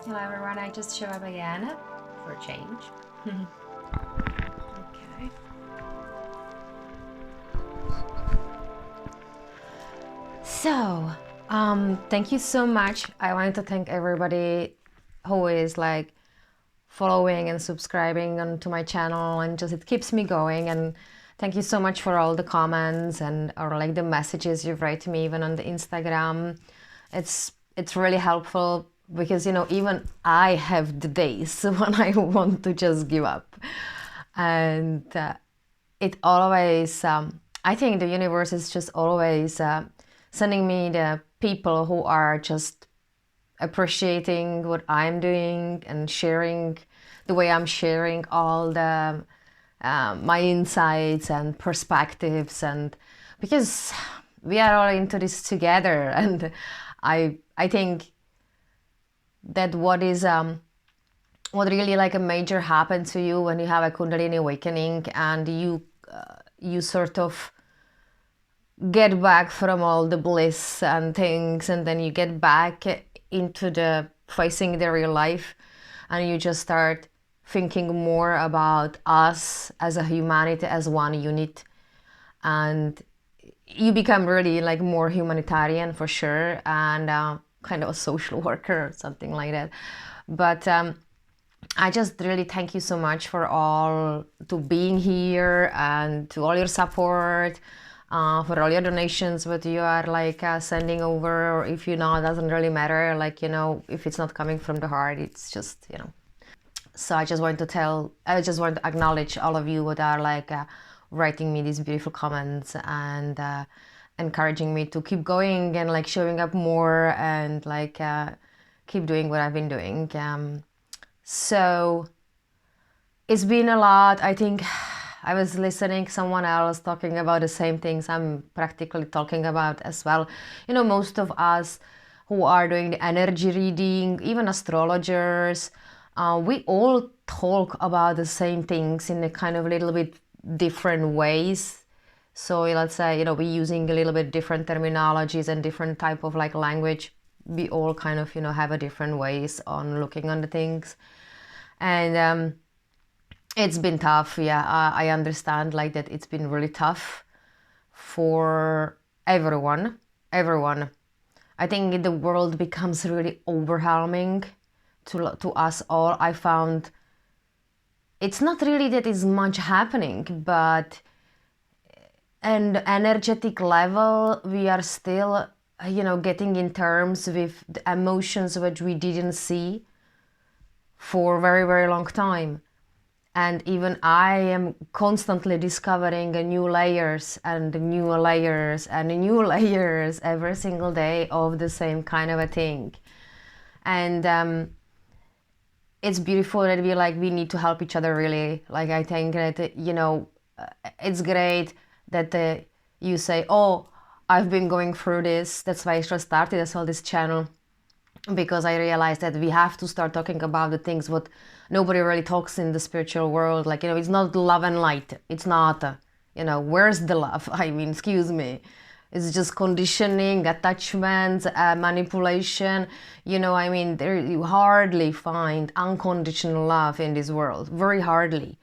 Hello everyone, I just show up again for a change. Okay. So, thank you so much. I wanted to thank everybody who is like following and subscribing onto my channel, and just it keeps me going. And thank you so much for all the comments and or like the messages you've written to me even on the Instagram. It's really helpful because even I have the days when I want to just give up, and it always I think the universe is just always sending me the people who are just appreciating what I'm doing and sharing the way I'm sharing all the my insights and perspectives, and because we are all into this together. And I think that what really like a major happened to you when you have a Kundalini awakening, and you sort of get back from all the bliss and things, and then you get back into the facing the real life, and you just start thinking more about us as a humanity, as one unit, and you become really like more humanitarian for sure, and kind of a social worker or something like that. But I just really thank you so much for all to being here and to all your support, for all your donations, what you are like sending over, or if you know, it doesn't really matter. Like if it's not coming from the heart, it's just So I just want to acknowledge all of you what are like writing me these beautiful comments and encouraging me to keep going and like showing up more and like keep doing what I've been doing. So it's been a lot. I think I was listening someone else talking about the same things I'm practically talking about as well. Most of us who are doing the energy reading, even astrologers, we all talk about the same things in a kind of a little bit different ways. So let's say, we're using a little bit different terminologies and different type of like language. We all kind of, have a different ways on looking on the things. And it's been tough. Yeah, I understand like that it's been really tough for everyone. Everyone. I think the world becomes really overwhelming to us all. I found it's not really that is much happening, but and energetic level we are still getting in terms with the emotions which we didn't see for a very, very long time. And even I am constantly discovering new layers and new layers and new layers every single day of the same kind of a thing. And it's beautiful that we need to help each other, really. Like, I think that it's great that you say, oh, I've been going through this. That's why I just started as well this channel, because I realized that we have to start talking about the things what nobody really talks in the spiritual world. Like, it's not love and light. It's not, where's the love? I mean, excuse me. It's just conditioning, attachments, manipulation. I mean, you hardly find unconditional love in this world. Very hardly.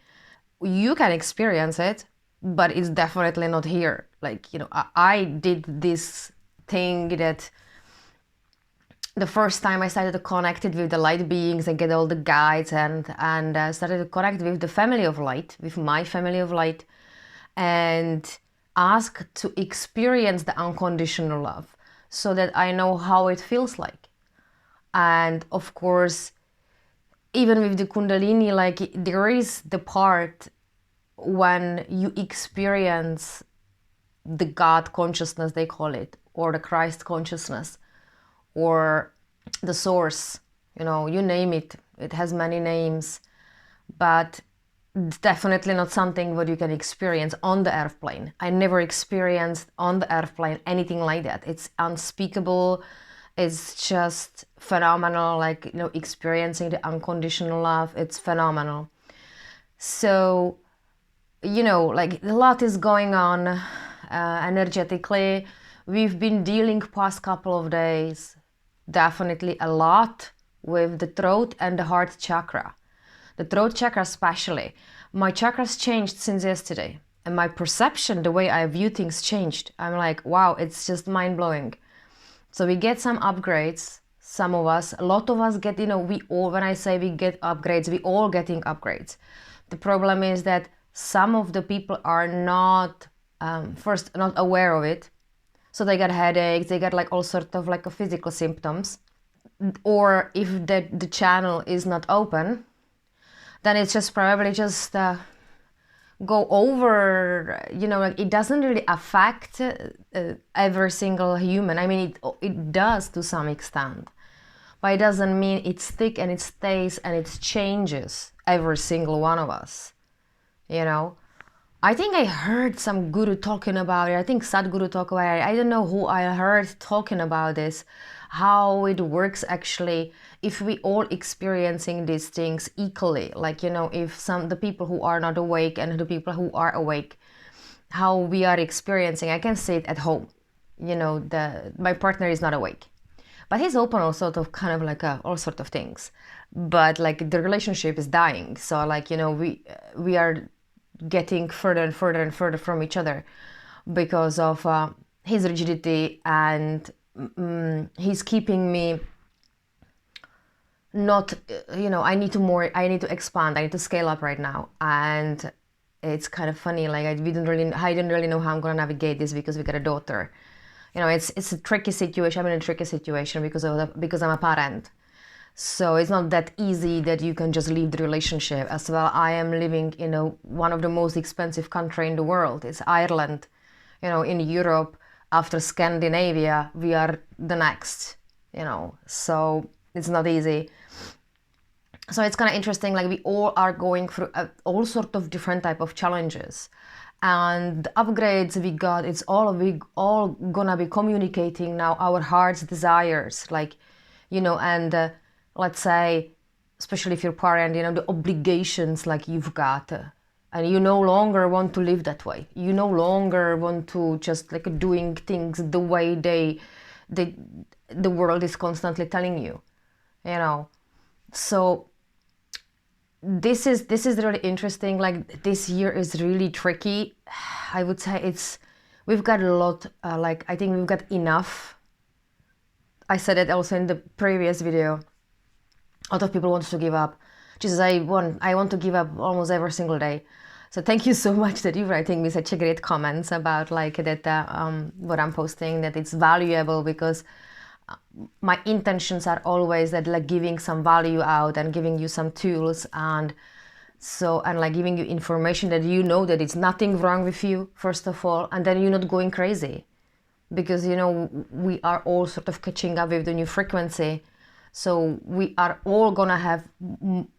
You can experience it, but it's definitely not here. Like, I did this thing that the first time I started to connect it with the light beings and get all the guides and started to connect with the family of light, with my family of light, and ask to experience the unconditional love so that I know how it feels like. And of course, even with the Kundalini, like there is the part when you experience the God consciousness, they call it, or the Christ consciousness, or the source, you name it. It has many names, but it's definitely not something what you can experience on the earth plane. I never experienced on the earth plane anything like that. It's unspeakable. It's just phenomenal. Like, experiencing the unconditional love, it's phenomenal. So, like a lot is going on energetically. We've been dealing past couple of days, definitely a lot with the throat and the heart chakra. The throat chakra especially. My chakras changed since yesterday. And my perception, the way I view things changed. I'm like, wow, it's just mind-blowing. So we get some upgrades, some of us, a lot of us get, when I say we get upgrades, we all getting upgrades. The problem is that some of the people are not, first, not aware of it. So they get headaches, they get like all sorts of like physical symptoms. Or if the channel is not open, then it's just probably just go over, like it doesn't really affect every single human. I mean, it does to some extent, but it doesn't mean it's thick and it stays and it changes every single one of us, I think I heard some guru talking about it. I think Sadhguru talk about it. I don't know who I heard talking about this, how it works actually if we all experiencing these things equally. Like, if the people who are not awake and the people who are awake, how we are experiencing. I can see it at home. My partner is not awake, but he's open all sort of kind of like all sort of things. But like the relationship is dying. So like, we are getting further and further and further from each other because of his rigidity, and he's keeping me not, I need to expand, I need to scale up right now. And it's kind of funny, like I didn't really know how I'm gonna navigate this because we got a daughter. It's a tricky situation. I'm in a tricky situation because I'm a parent. So it's not that easy that you can just leave the relationship. As well, I am living in one of the most expensive country in the world. It's Ireland. In Europe, after Scandinavia, we are the next, so it's not easy. So it's kind of interesting, like we all are going through all sort of different type of challenges. And the upgrades we got, we all gonna be communicating now our heart's desires, like, and let's say, especially if you're parent, the obligations like you've got, and you no longer want to live that way. You no longer want to just like doing things the way the world is constantly telling you, So this is really interesting. Like this year is really tricky. I would say we've got a lot, I think we've got enough. I said it also in the previous video. A lot of people want to give up. Jesus, I want to give up almost every single day. So thank you so much that you're writing me such a great comments about like that what I'm posting, that it's valuable, because my intentions are always that like giving some value out and giving you some tools and like giving you information that that it's nothing wrong with you, first of all, and then you're not going crazy, because we are all sort of catching up with the new frequency. So we are all gonna have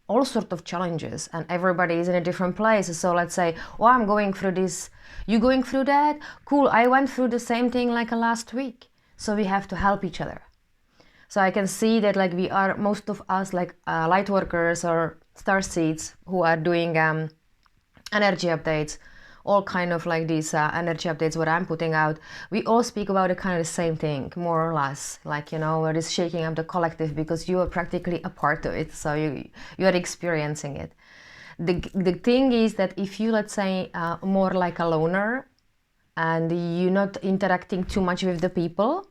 all sorts of challenges, and everybody is in a different place. So let's say, oh, I'm going through this, you going through that? Cool, I went through the same thing like last week. So we have to help each other. So I can see that like we are, most of us like light workers or starseeds who are doing energy updates, all kind of like these energy updates what I'm putting out, we all speak about the kind of the same thing, more or less, like, we're just shaking up the collective because you are practically a part of it, so you are experiencing it. The thing is that if you, let's say, more like a loner and you're not interacting too much with the people,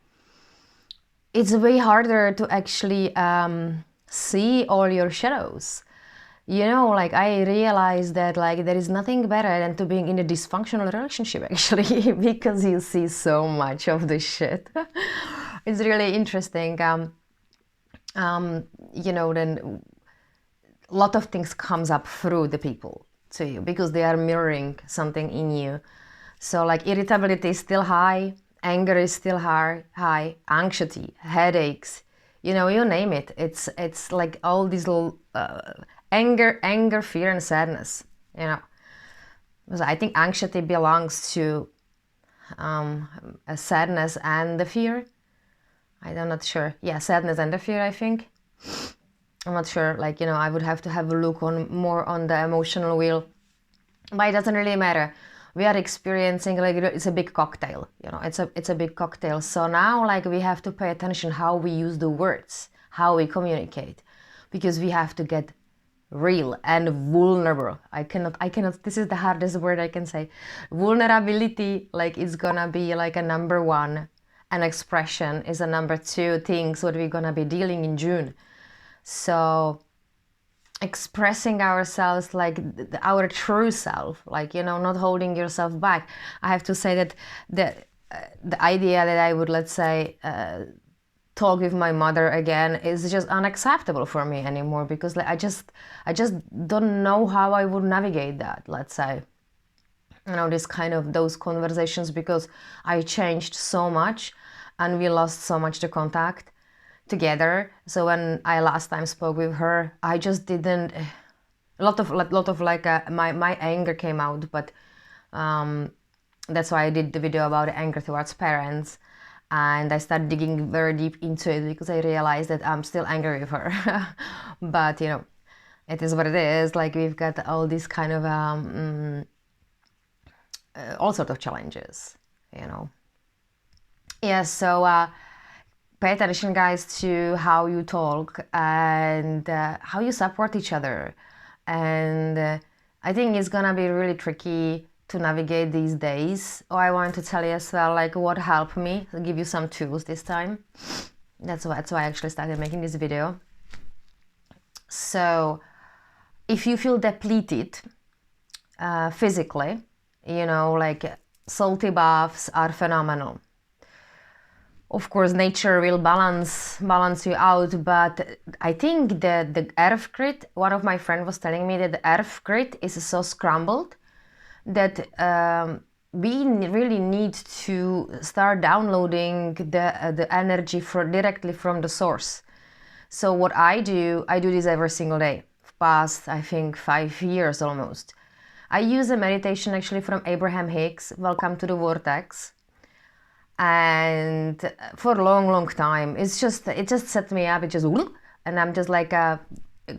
it's way harder to actually see all your shadows. Like I realized that like there is nothing better than to being in a dysfunctional relationship actually, because you see so much of this shit. It's really interesting. Then a lot of things comes up through the people to you because they are mirroring something in you. So like irritability is still high, anger is still high, anxiety, headaches, you name it. It's like all these little anger, fear, and sadness, Because I think anxiety belongs to a sadness and the fear. I'm not sure. Yeah, sadness and the fear, I think. I'm not sure. Like, I would have to have a look more on the emotional wheel. But it doesn't really matter. We are experiencing, like, it's a big cocktail, it's a big cocktail. So now, like, we have to pay attention how we use the words, how we communicate, because we have to get real and vulnerable. I cannot, this is the hardest word I can say. Vulnerability, like, it's gonna be like a number one, and expression is a number two things what we're gonna be dealing in June. So expressing ourselves, like our true self, like, you know, not holding yourself back. I have to say that the idea that I would, let's say, talk with my mother again is just unacceptable for me anymore, because like, I just don't know how I would navigate that, let's say, you know, this kind of those conversations, because I changed so much and we lost so much the contact together. So when I last time spoke with her, I just didn't, a lot of like my anger came out, but that's why I did the video about anger towards parents. And I started digging very deep into it, because I realized that I'm still angry with her. But, you know, it is what it is. Like, we've got all these kind of, all sorts of challenges, you know. Yeah, so pay attention, guys, to how you talk and how you support each other. And I think it's gonna be really tricky to navigate these days. Oh, I want to tell you as well, like, what helped me. I'll give you some tools this time. That's why I actually started making this video. So if you feel depleted physically, you know, like, salty baths are phenomenal. Of course, nature will balance you out, but I think that the earth grid, one of my friends was telling me that the earth grid is so scrambled that we really need to start downloading the energy directly from the source. So what I do this every single day, past, I think, 5 years almost. I use a meditation actually from Abraham Hicks, Welcome to the Vortex. And for a long time, it just set me up. It just, and I'm just like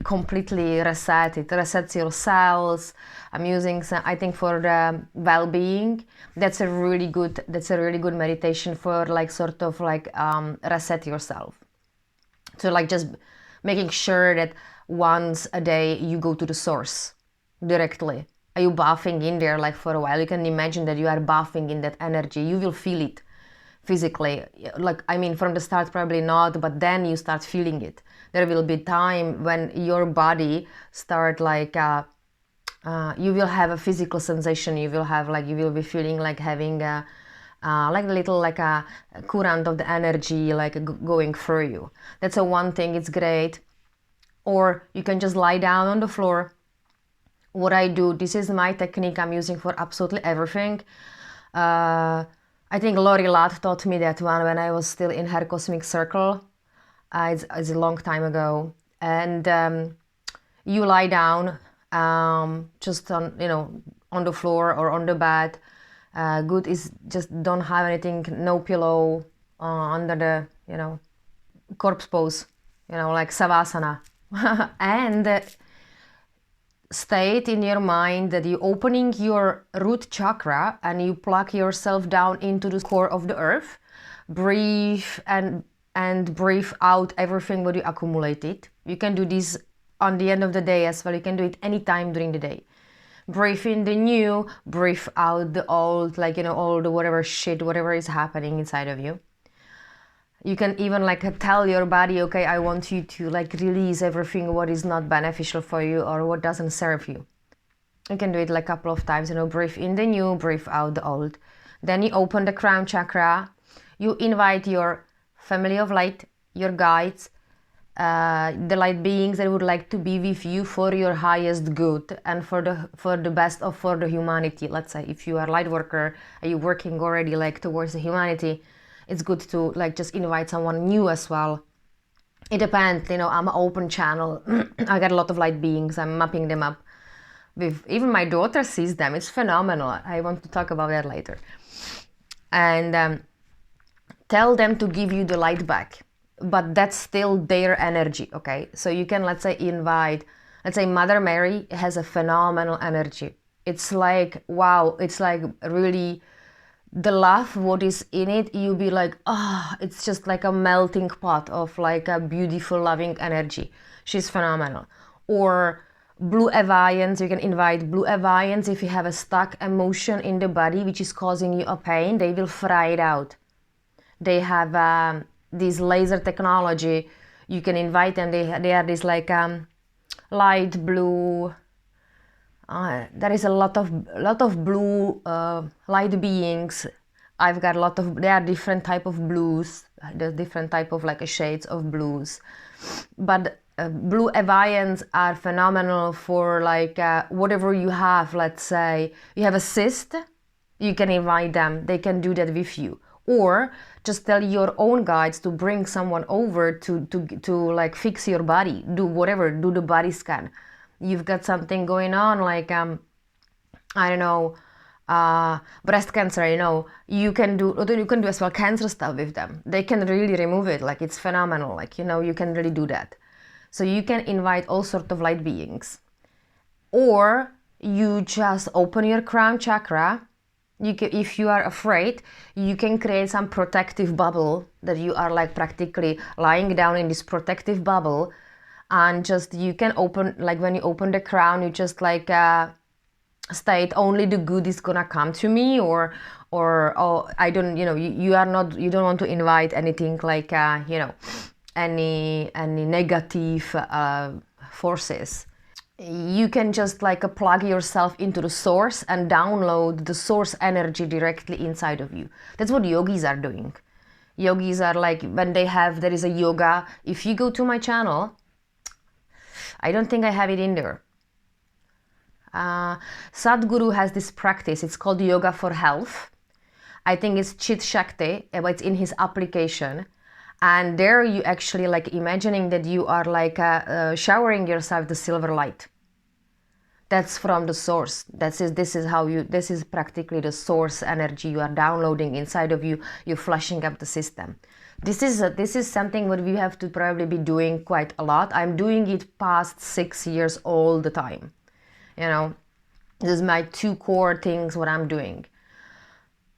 completely reset. It resets your cells. I'm using some, I think, for the well-being. That's a really good meditation for, like, sort of like reset yourself. So, like, just making sure that once a day you go to the source directly. Are you bathing in there, like, for a while? You can imagine that you are bathing in that energy. You will feel it physically. Like, I mean, from the start probably not, but then you start feeling it. There will be time when your body start, like, you will have a physical sensation. You will be feeling like having a like a little, like a current of the energy, like going through you. That's a one thing. It's great. Or you can just lie down on the floor. What I do, this is my technique I'm using for absolutely everything. I think Lori Ladd taught me that one when I was still in her cosmic circle. It's a long time ago. And you lie down just on, you know, on the floor or on the bed. Good is just don't have anything, no pillow under the, you know, corpse pose, you know, like Savasana. And state in your mind that you're opening your root chakra and you plug yourself down into the core of the earth. Breathe and breathe out everything what you accumulated. You can do this on the end of the day as well. You can do it anytime during the day. Breathe in the new, breathe out the old, like, you know, all the whatever shit, whatever is happening inside of you. You can even, like, tell your body, okay, I want you to, like, release everything what is not beneficial for you or what doesn't serve you. You can do it like a couple of times, you know, breathe in the new, breathe out the old. Then you open the crown chakra. You invite your family of light, your guides, the light beings that would like to be with you for your highest good and for the best of for the humanity. Let's say if you are a light worker, are you working already, like, towards the humanity? It's good to, like, just invite someone new as well. It depends, you know, I'm an open channel. I got a lot of light beings. I'm mapping them up. Even my daughter sees them. It's phenomenal. I want to talk about that later. And tell them to give you the light back. But that's still their energy, okay? So you can, let's say, invite, let's say Mother Mary has a phenomenal energy. It's like, wow, it's like really the love, what is in it, you'll be like, oh, it's just like a melting pot of like a beautiful, loving energy. She's phenomenal. Or blue avians, you can invite blue avians. If you have a stuck emotion in the body which is causing you a pain, they will fry it out. They have this laser technology. You can invite them. They are this like light blue. There is a lot of blue light beings. I've got a lot of. There are different type of blues. There's different type of like shades of blues, but blue avians are phenomenal for like whatever you have. Let's say you have a cyst, you can invite them. They can do that with you, or just tell your own guides to bring someone over to like fix your body. Do whatever. Do the body scan. You've got something going on like I don't know, breast cancer, you can do as well cancer stuff with them. They can really remove it. Like it's phenomenal. Like, you can really do that. So you can invite all sorts of light beings, or you just open your crown chakra. If you are afraid, you can create some protective bubble that you are like practically lying down in this protective bubble. And just you can open, like when you open the crown, you just like state only the good is gonna come to me, or oh, I don't, you are not, you don't want to invite anything like any negative forces. You can just like plug yourself into the source and download the source energy directly inside of you. That's what yogis are doing. Yogis are like, when there is a yoga. If you go to my channel, I don't think I have it in there. Sadhguru has this practice. It's called Yoga for Health. I think it's Chit Shakti, but it's in his application. And there you actually like imagining that you are like showering yourself the silver light. That's from the source. This is practically the source energy you are downloading inside of you. You're flushing up the system. This is something what we have to probably be doing quite a lot. I'm doing it past 6 years all the time. This is my 2 core things what I'm doing.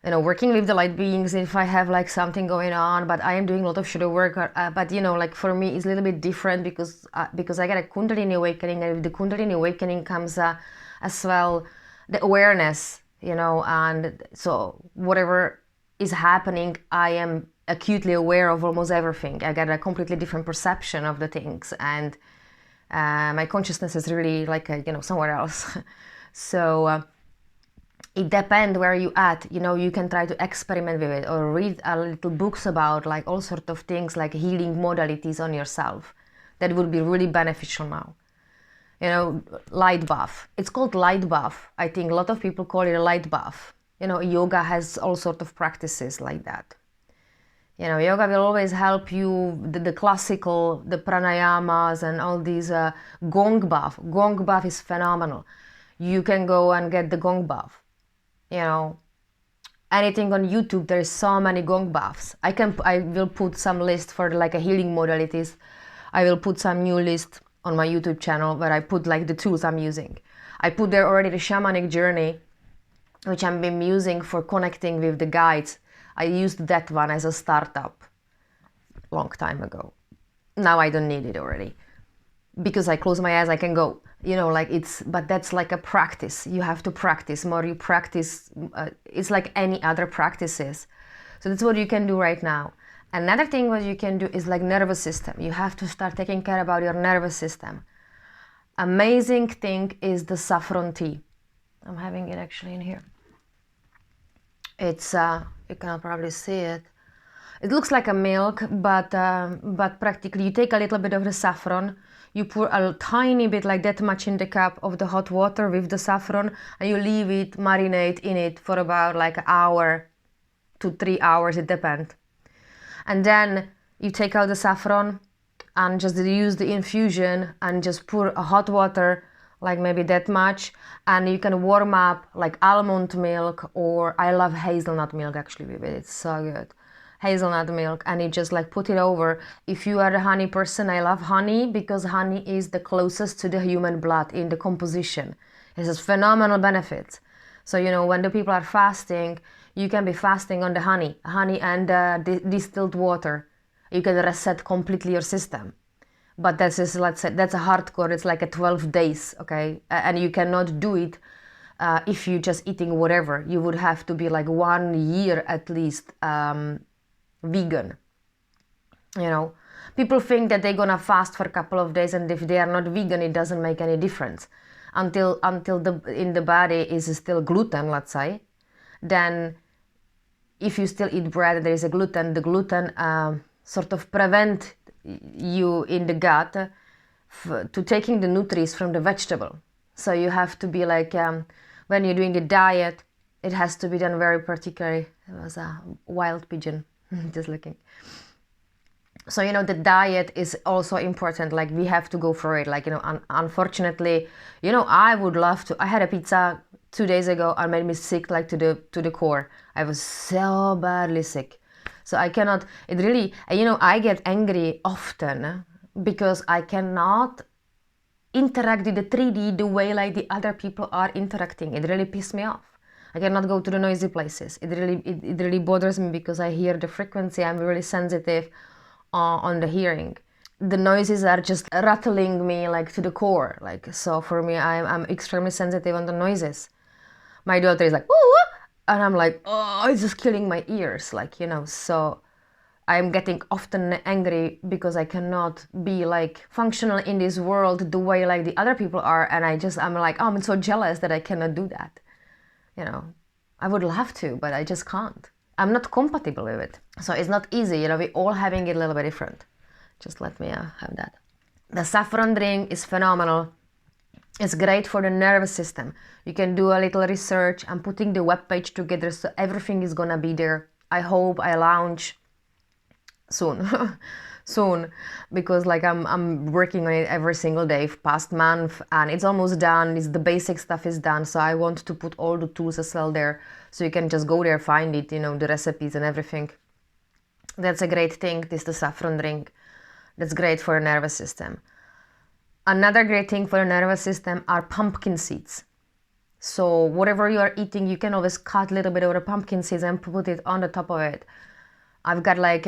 Working with the light beings if I have like something going on, but I am doing a lot of shadow work. But like for me, it's a little bit different because I got a Kundalini awakening, and with the Kundalini awakening comes as well the awareness, and so whatever is happening, I am acutely aware of almost everything. I got a completely different perception of the things, and my consciousness is really like somewhere else. So it depends where you at. You can try to experiment with it, or read a little books about like all sorts of things like healing modalities on yourself. That would be really beneficial now. Light bath. It's called light bath. I think a lot of people call it a light bath. Yoga has all sorts of practices like that. Yoga will always help you, the classical, the pranayamas and all these gong bath. Gong bath is phenomenal. You can go and get the gong bath. Anything on YouTube, there's so many gong baths. I will put some list for like a healing modalities. I will put some new list on my YouTube channel where I put like the tools I'm using. I put there already the shamanic journey, which I've been using for connecting with the guides. I used that one as a startup long time ago. Now I don't need it already. Because I close my eyes, I can go. But that's like a practice. You have to practice. More you practice, it's like any other practices. So that's what you can do right now. Another thing what you can do is like nervous system. You have to start taking care about your nervous system. Amazing thing is the saffron tea. I'm having it actually in here. It's you can probably see it. It looks like a milk, but practically you take a little bit of the saffron, you pour a tiny bit, like that much in the cup of the hot water with the saffron, and you leave it marinate in it for about like an hour to 3 hours, it depends. And then you take out the saffron and just use the infusion and just pour a hot water, like maybe that much, and you can warm up like almond milk, or I love hazelnut milk actually with it. It's so good. Hazelnut milk, and you just like put it over. If you are a honey person, I love honey because honey is the closest to the human blood in the composition. It has phenomenal benefits. So when the people are fasting, You can be fasting on the honey and distilled water. You can reset completely your system. But that's just, let's say, that's a hardcore. It's like a 12 days, okay? And you cannot do it if you just eating whatever. You would have to be like 1 year at least vegan. You know, people think that they're gonna fast for a couple of days, and if they are not vegan, it doesn't make any difference. Until in the body is still gluten, let's say, then if you still eat bread and there is a gluten, the gluten sort of prevent you in the gut to taking the nutrients from the vegetable. So you have to be like, when you're doing the diet, it has to be done very particularly. It was a wild pigeon, just looking. So, you know, the diet is also important. Like, we have to go for it. Like, you know, unfortunately, you know, I would love to. I had a pizza 2 days ago and made me sick, like to the core. I was so badly sick. So I cannot, it really, you know, I get angry often because I cannot interact with the 3D the way like the other people are interacting. It really pisses me off. I cannot go to the noisy places. It really bothers me because I hear the frequency. I'm really sensitive on the hearing. The noises are just rattling me like to the core. Like, so for me, I'm extremely sensitive on the noises. My daughter is like, ooh, and I'm like, oh, it's just killing my ears. Like, you know, so I'm getting often angry because I cannot be like functional in this world the way like the other people are. And I'm like, oh, I'm so jealous that I cannot do that. You know, I would love to, but I just can't. I'm not compatible with it. So it's not easy, you know, we're all having it a little bit different. Just let me have that. The saffron drink is phenomenal. It's great for the nervous system. You can do a little research. I'm putting the webpage together, so everything is gonna be there. I hope I launch soon. Soon, because like I'm working on it every single day past month, and it's almost done. The basic stuff is done, so I want to put all the tools as well there, so you can just go there, find it, you know, the recipes and everything. That's a great thing. This is the saffron drink. That's great for the nervous system. Another great thing for the nervous system are pumpkin seeds. So whatever you are eating, you can always cut a little bit of the pumpkin seeds and put it on the top of it. I've got like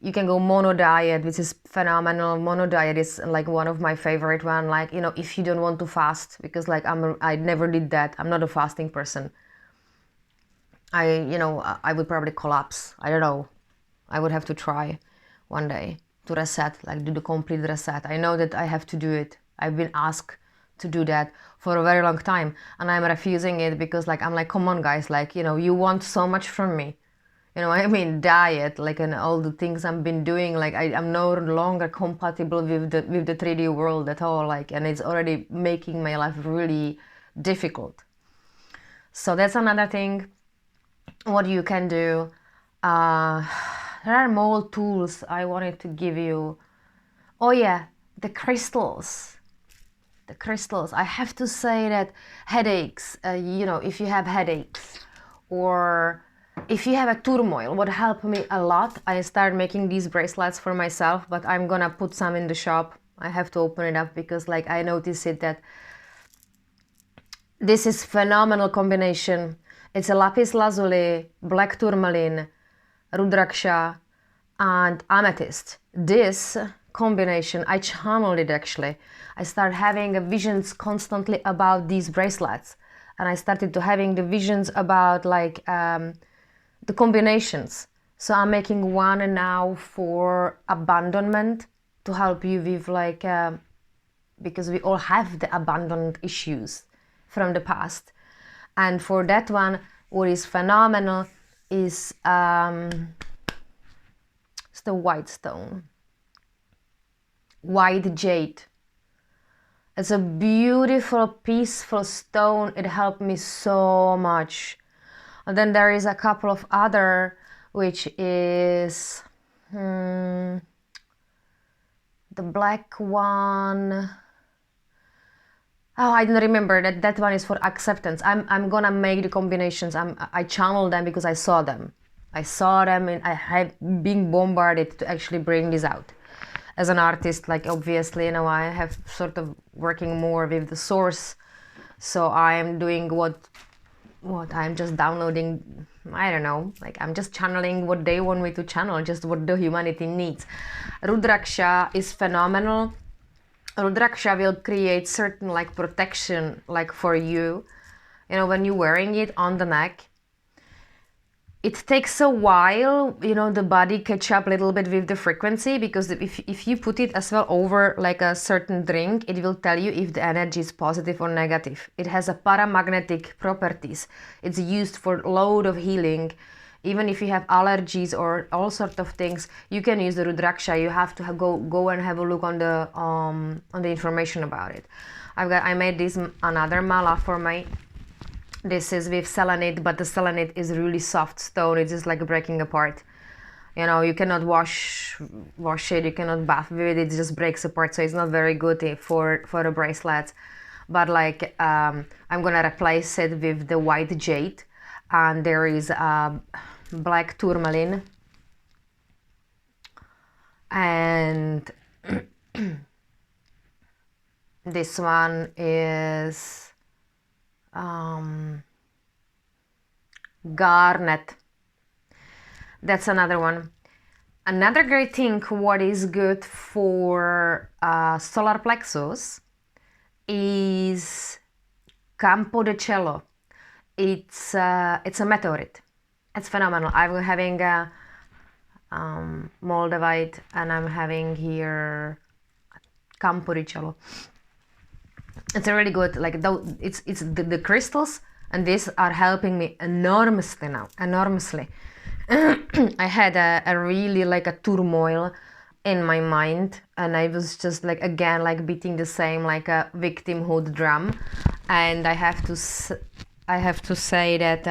you can go mono diet, which is phenomenal. Mono diet is like one of my favorite one. Like, you know, if you don't want to fast, because like I never did that. I'm not a fasting person. I would probably collapse. I don't know. I would have to try one day to reset, like do the complete reset. I know that I have to do it. I've been asked to do that for a very long time, and I'm refusing it because like I'm like, come on guys, like, you know, you want so much from me. You know, I mean, diet, like, and all the things I've been doing, like, I'm no longer compatible with the 3D world at all, like, and it's already making my life really difficult. So that's another thing. What you can do. There are more tools I wanted to give you. Oh yeah, the crystals. The crystals. I have to say that headaches, you know, if you have headaches or if you have a turmoil, what helped me a lot, I started making these bracelets for myself, but I'm gonna put some in the shop. I have to open it up because like I noticed it that this is phenomenal combination. It's a lapis lazuli, black tourmaline, rudraksha, and amethyst. This combination, I channeled it actually. I started having visions constantly about these bracelets, and I started to having the visions about like the combinations. So I'm making one now for abandonment to help you with like because we all have the abandoned issues from the past. And for that one, what is phenomenal is it's the white stone, white jade. It's a beautiful, peaceful stone. It helped me so much. And then there is a couple of other, which is the black one. Oh, I don't remember that one is for acceptance. I'm gonna make the combinations. I channeled them because I saw them. And I have been bombarded to actually bring this out. As an artist, like obviously, you know, I have sort of working more with the source. So I'm doing what what I'm just downloading, I don't know, like I'm just channeling what they want me to channel, just what the humanity needs. Rudraksha is phenomenal. Rudraksha will create certain like protection like for you. You know, when you're wearing it on the neck, it takes a while, you know, the body catch up a little bit with the frequency, because if you put it as well over like a certain drink, it will tell you if the energy is positive or negative. It has a paramagnetic properties. It's used for load of healing. Even if you have allergies or all sorts of things, you can use the Rudraksha. You have to go and have a look on the information about it. I made this another mala for my. This is with selenite, but the selenite is really soft stone. It's just like breaking apart. You know, you cannot wash it. You cannot bath with it. It just breaks apart. So it's not very good for a bracelet. But like, I'm gonna replace it with the white jade, and there is black tourmaline, and this one is garnet. That's another one. Another great thing what is good for solar plexus is Campo de Cello. It's a meteorite. It's phenomenal. I'm having a moldavite, and I'm having here Campo de Cello. It's a really good, like, it's the crystals, and these are helping me enormously now, enormously. I had a really like a turmoil in my mind, and I was just like, again, like beating the same like a victimhood drum. And I have to say that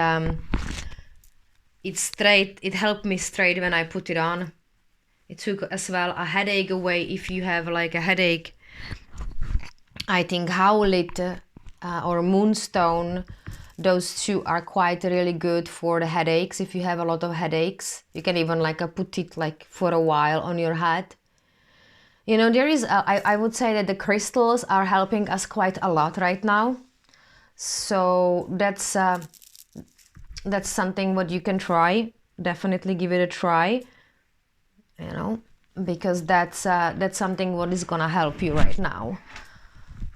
it helped me straight when I put it on. It took as well a headache away. If you have like a headache, I think howlite or moonstone, those two are quite really good for the headaches. If you have a lot of headaches, you can even like put it like for a while on your head. You know, there is I would say that the crystals are helping us quite a lot right now. So that's something what you can try. Definitely give it a try. You know, because that's something what is gonna help you right now.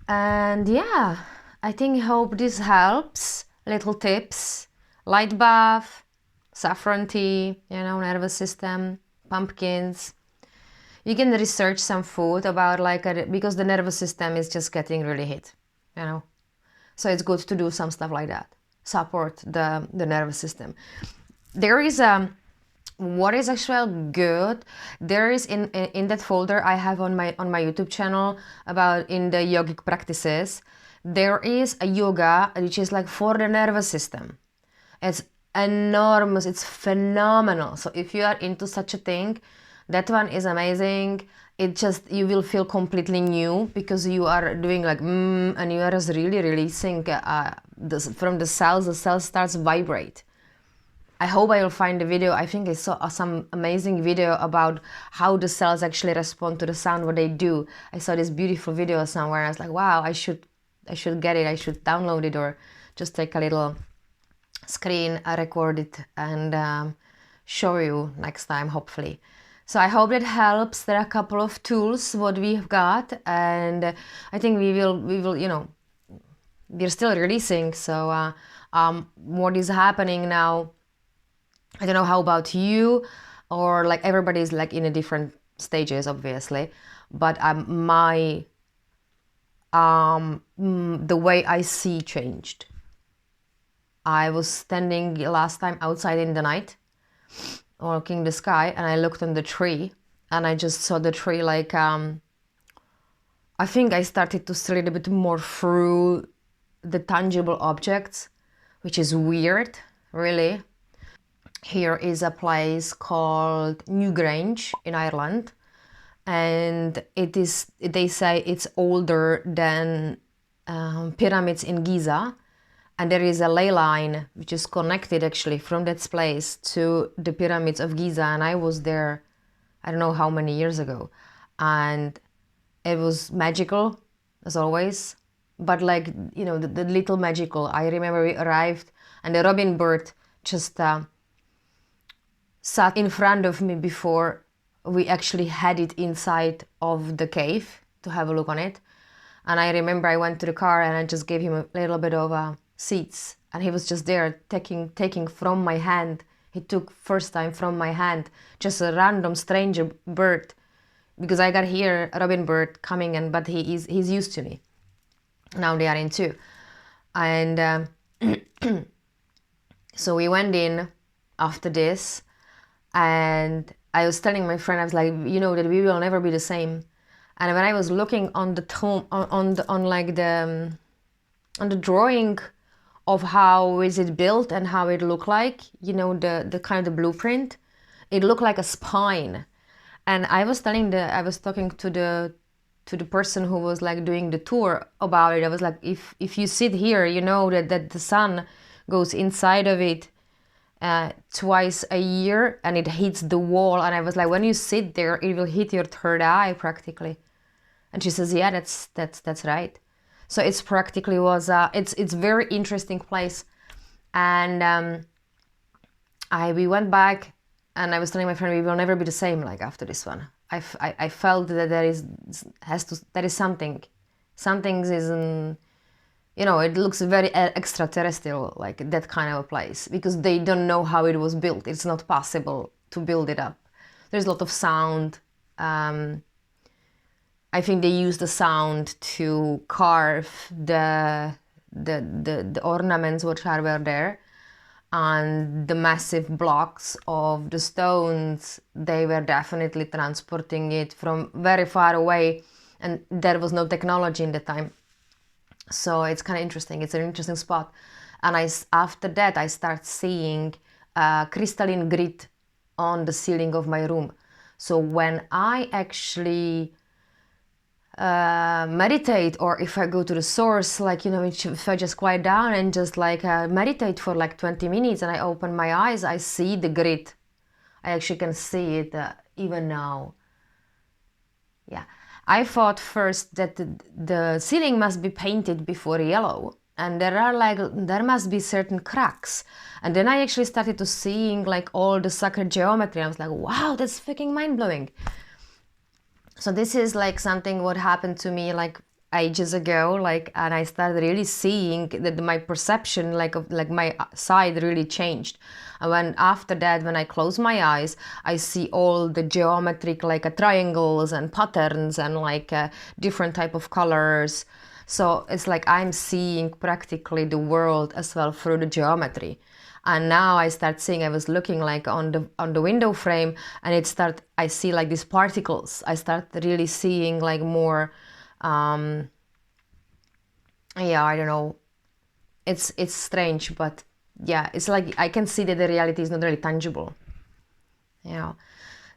And yeah, I hope this helps. Little tips: light bath, saffron tea, you know, nervous system, pumpkins. You can research some food about like because the nervous system is just getting really hit, you know. So it's good to do some stuff like that. Support the nervous system. There is what is actually good. There is in that folder I have on my YouTube channel about in the yogic practices. There is a yoga which is like for the nervous system. It's enormous. It's phenomenal. So if you are into such a thing, that one is amazing. It just, you will feel completely new because you are doing like and you are just really releasing from the cells starts vibrate. I hope I will find the video. I think I saw some amazing video about how the cells actually respond to the sound, what they do. I saw this beautiful video somewhere. I was like, wow, I should get it. I should download it or just take a little screen, record it, and show you next time, hopefully. So I hope that helps. There are a couple of tools what we've got, and I think we will, you know, we're still releasing. So what is happening now, I don't know how about you, or like everybody's like in a different stages, obviously, but the way I see changed. I was standing last time outside in the night, walking the sky, and I looked on the tree, and I just saw the tree like I think I started to see a little bit more through the tangible objects, which is weird, really. Here is a place called Newgrange in Ireland, and they say it's older than pyramids in Giza, and there is a ley line which is connected actually from that place to the pyramids of Giza. And I was there, I don't know how many years ago, and it was magical as always, but like, you know, the little magical. I remember we arrived And the robin bird just sat in front of me before we actually had it inside of the cave to have a look on it. And I remember I went to the car and I just gave him a little bit of seeds, and he was just there taking from my hand. He took first time from my hand, just a random stranger bird, because I got here a robin bird coming in, but he's used to me. Now they are in too. And so we went in after this, and I was telling my friend, I was like, you know, that we will never be the same. And when I was looking on the tomb, on the drawing of how is it built and how it looked like, you know, the kind of the blueprint, it looked like a spine. And I was talking to the person who was like doing the tour about it. I was like, if you sit here, you know that the sun goes inside of it twice a year and it hits the wall. And I was like, when you sit there, it will hit your third eye practically. And she says, yeah, that's right. So it's practically was it's very interesting place. And we went back, and I was telling my friend, we will never be the same like after this one. I felt that there is something isn't, you know, it looks very extraterrestrial, like that kind of a place, because they don't know how it was built. It's not possible to build it up. There's a lot of sound. I think they use the sound to carve the ornaments which were there, and the massive blocks of the stones. They were definitely transporting it from very far away, and there was no technology in the time. So it's kind of interesting. It's an interesting spot. And after that, I start seeing crystalline grid on the ceiling of my room. So when I actually meditate, or if I go to the source, like, you know, if I just quiet down and just like meditate for like 20 minutes and I open my eyes, I see the grid. I actually can see it even now. Yeah. I thought first that the ceiling must be painted before yellow, and there must be certain cracks. And then I actually started to seeing like all the sacred geometry. I was like, wow, that's freaking mind-blowing. So this is like something what happened to me like ages ago, like, and I started really seeing that my perception of my side really changed. And when after that, when I close my eyes, I see all the geometric like triangles and patterns and like different type of colors. So it's like I'm seeing practically the world as well through the geometry. And now I start seeing, I was looking like on the window frame, and I see like these particles. I start really seeing like more, yeah, I don't know. It's strange, but yeah, it's like I can see that the reality is not really tangible, you know.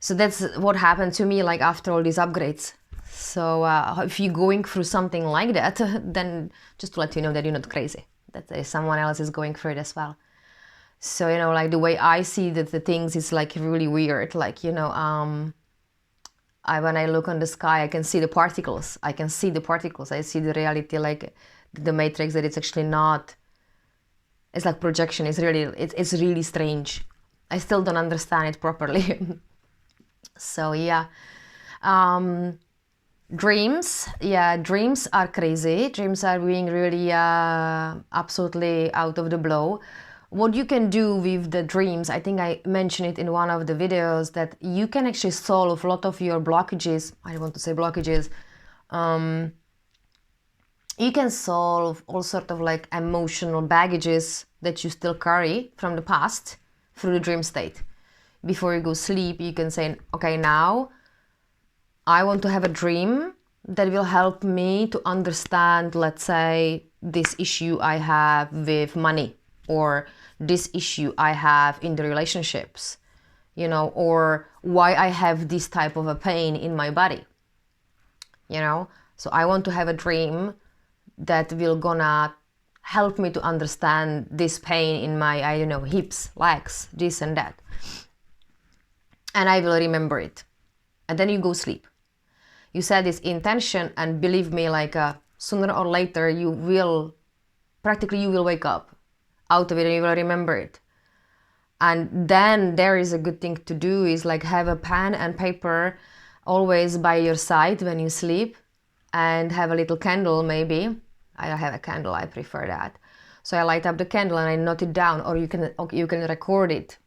So that's what happened to me like after all these upgrades. So if you're going through something like that, then just to let you know that you're not crazy, that someone else is going through it as well. So, you know, like the way I see the things is like really weird. Like, you know, when I look on the sky, I can see the particles. I see the reality, like the matrix, that it's actually not. It's like projection. It's really strange. I still don't understand it properly. So, yeah. Dreams. Yeah, dreams are crazy. Dreams are being really absolutely out of the blue. What you can do with the dreams, I think I mentioned it in one of the videos, that you can actually solve a lot of your blockages. I don't want to say blockages. You can solve all sort of like emotional baggages that you still carry from the past through the dream state. Before you go sleep, you can say, okay, now I want to have a dream that will help me to understand, let's say, this issue I have with money, or this issue I have in the relationships, you know, or why I have this type of a pain in my body, you know. So I want to have a dream that will gonna help me to understand this pain in my, I don't know, hips, legs, this and that. And I will remember it. And then you go sleep. You set this intention, and believe me, like sooner or later you will wake up. out of it and you will remember it. And then there is a good thing to do is like have a pen and paper always by your side when you sleep, and have a little candle maybe. I don't have a candle, I prefer that. So I light up the candle and I note it down, or you can record it,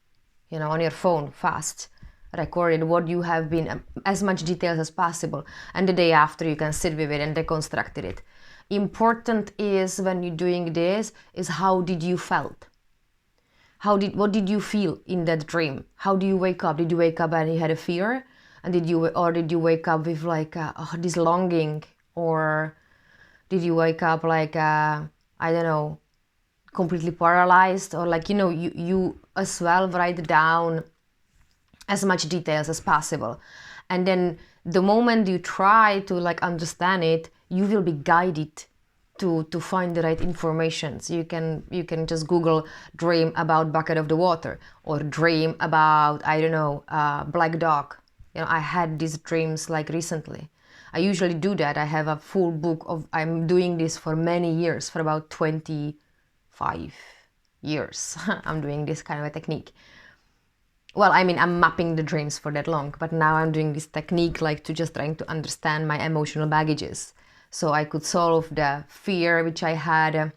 you know, on your phone fast. Record it, what you have been, as much details as possible. And the day after you can sit with it and deconstruct it. Important is when you're doing this is how did you felt? What did you feel in that dream? How do you wake up? Did you wake up and you had a fear? And did you wake up with like this longing? Or did you wake up like, I don't know, completely paralyzed? Or like, you know, you as well write down as much details as possible. And then the moment you try to like understand it, you will be guided to find the right information. So you can just Google dream about bucket of the water, or dream about, I don't know, black dog. You know, I had these dreams like recently. I usually do that. I have a full book of, I'm doing this for many years, for about 25 years. I'm doing this kind of a technique. Well, I mean, I'm mapping the dreams for that long, but now I'm doing this technique like to just trying to understand my emotional baggages. So I could solve the fear which I had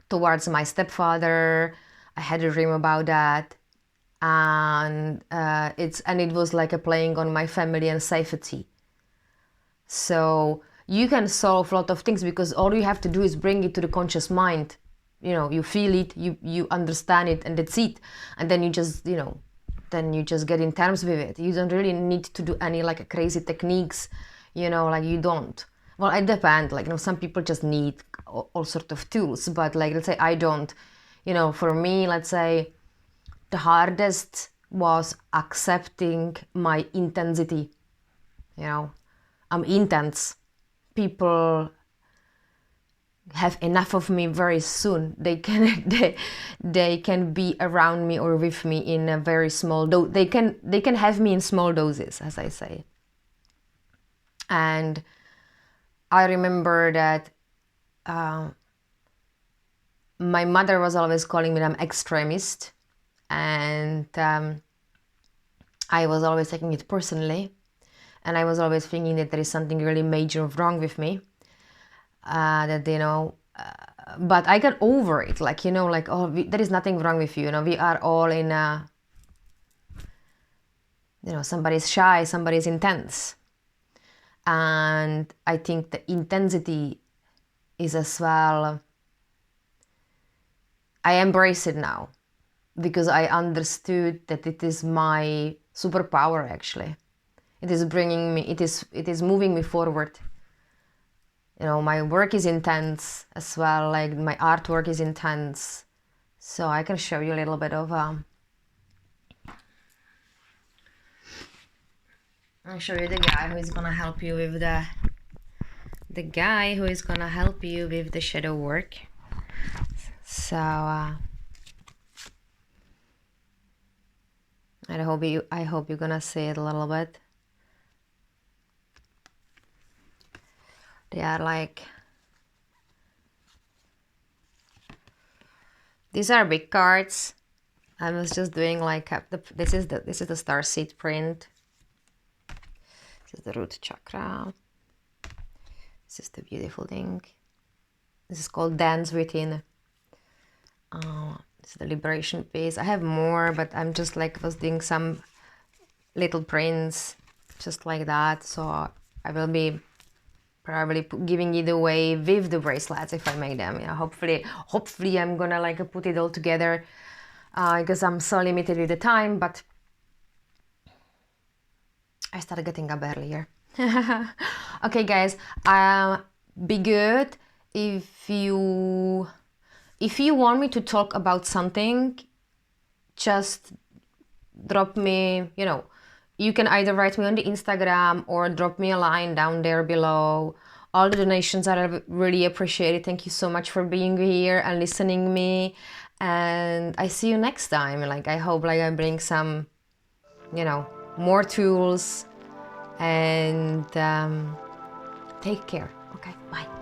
towards my stepfather. I had a dream about that. And it was like a playing on my family and safety. So you can solve a lot of things because all you have to do is bring it to the conscious mind. You know, you feel it, you understand it, and that's it. And then you just, you know, then you just get in terms with it. You don't really need to do any like crazy techniques, you know, like you don't. Well, it depends. Like, you know, some people just need all sorts of tools, but like, let's say I don't. You know, for me, let's say the hardest was accepting my intensity. You know, I'm intense. People have enough of me very soon. They can they can be around me or with me in a very small dose. They can have me in small doses, as I say. And I remember that my mother was always calling me an extremist, and I was always taking it personally, and I was always thinking that there is something really major wrong with me. That, you know, but I got over it. Like, you know, like, oh, there is nothing wrong with you. You know, we are all in, you know, somebody's shy, somebody's intense. And I think the intensity is as well, I embrace it now because I understood that it is my superpower actually. It is bringing me, it is moving me forward. You know, my work is intense as well, like my artwork is intense. So I can show you a little bit of, I'll show you the guy who is gonna help you with the guy who is gonna help you with the shadow work. So, I hope you're gonna see it a little bit. They are like, these are big cards. I was just doing like this is the Starseed print. This is the root chakra. This is the beautiful thing. This is called Dance Within. This is the liberation piece. I have more, but I'm just like was doing some little prints just like that. So I will be probably giving it away with the bracelets if I make them. Yeah, hopefully I'm gonna like put it all together because I'm so limited with the time, but I started getting up earlier. Okay, guys, be good. If you want me to talk about something, just drop me, you know, you can either write me on the Instagram or drop me a line down there below. All the donations are really appreciated. Thank you so much for being here and listening me. And I see you next time. Like, I hope like I bring some, you know, more tools. And take care. Okay, bye.